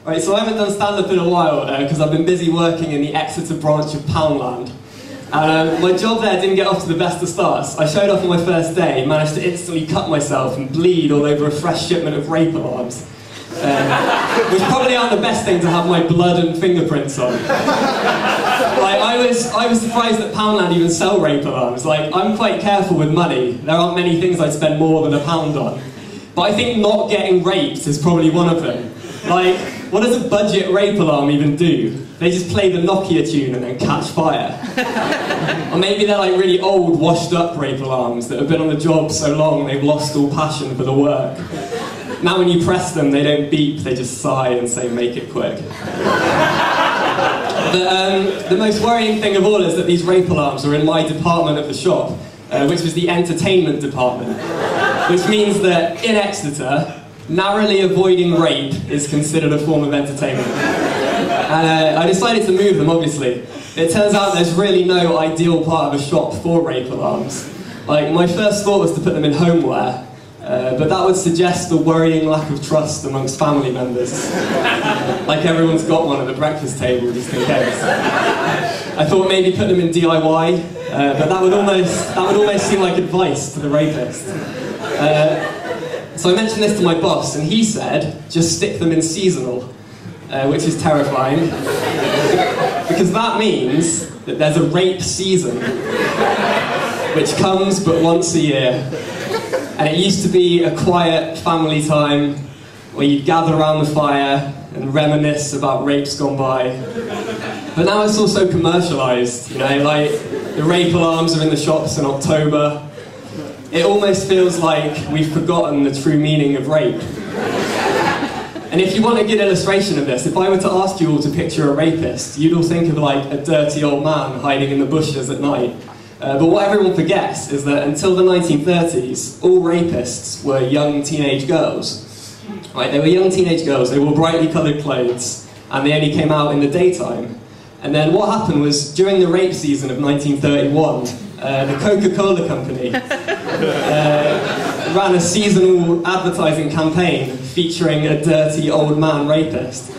Right, so I haven't done stand-up in a while because I've been busy working in the Exeter branch of Poundland. And my job there didn't get off to the best of starts. I showed up on my first day, managed to instantly cut myself and bleed all over a fresh shipment of rape alarms. Which probably aren't the best thing to have my blood and fingerprints on. Like, I was surprised that Poundland even sell rape alarms. Like, I'm quite careful with money. There aren't many things I'd spend more than £1 on. But I think not getting raped is probably one of them. Like, what does a budget rape alarm even do? They just play the Nokia tune and then catch fire. Or maybe they're like really old, washed up rape alarms that have been on the job so long they've lost all passion for the work. Now when you press them, they don't beep, they just sigh and say, make it quick. But the most worrying thing of all is that these rape alarms are in my department of the shop, which was the entertainment department. Which means that in Exeter, narrowly avoiding rape is considered a form of entertainment. And I decided to move them, obviously. It turns out there's really no ideal part of a shop for rape alarms. Like, my first thought was to put them in homeware, but that would suggest a worrying lack of trust amongst family members. Like everyone's got one at the breakfast table, just in case. I thought maybe put them in DIY, but that would almost seem like advice to the rapist. So I mentioned this to my boss, and he said, just stick them in seasonal, which is terrifying, because that means that there's a rape season, which comes but once a year. And it used to be a quiet family time where you'd gather around the fire and reminisce about rapes gone by. But now it's also commercialised, you know, like the rape alarms are in the shops in October. It almost feels like we've forgotten the true meaning of rape. And if you want a good illustration of this, if I were to ask you all to picture a rapist, you'd all think of like a dirty old man hiding in the bushes at night. But what everyone forgets is that until the 1930s, all rapists were young teenage girls. Right, they were young teenage girls, they wore brightly coloured clothes, and they only came out in the daytime. And then what happened was, during the rape season of 1931, the Coca-Cola company ran a seasonal advertising campaign featuring a dirty old man rapist.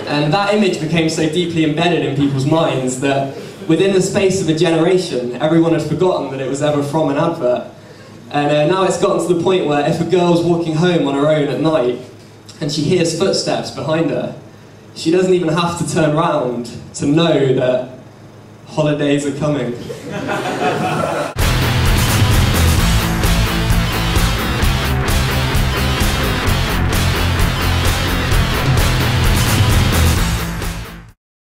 And that image became so deeply embedded in people's minds that within the space of a generation, everyone had forgotten that it was ever from an advert. And now it's gotten to the point where if a girl's walking home on her own at night and she hears footsteps behind her, she doesn't even have to turn round to know that holidays are coming.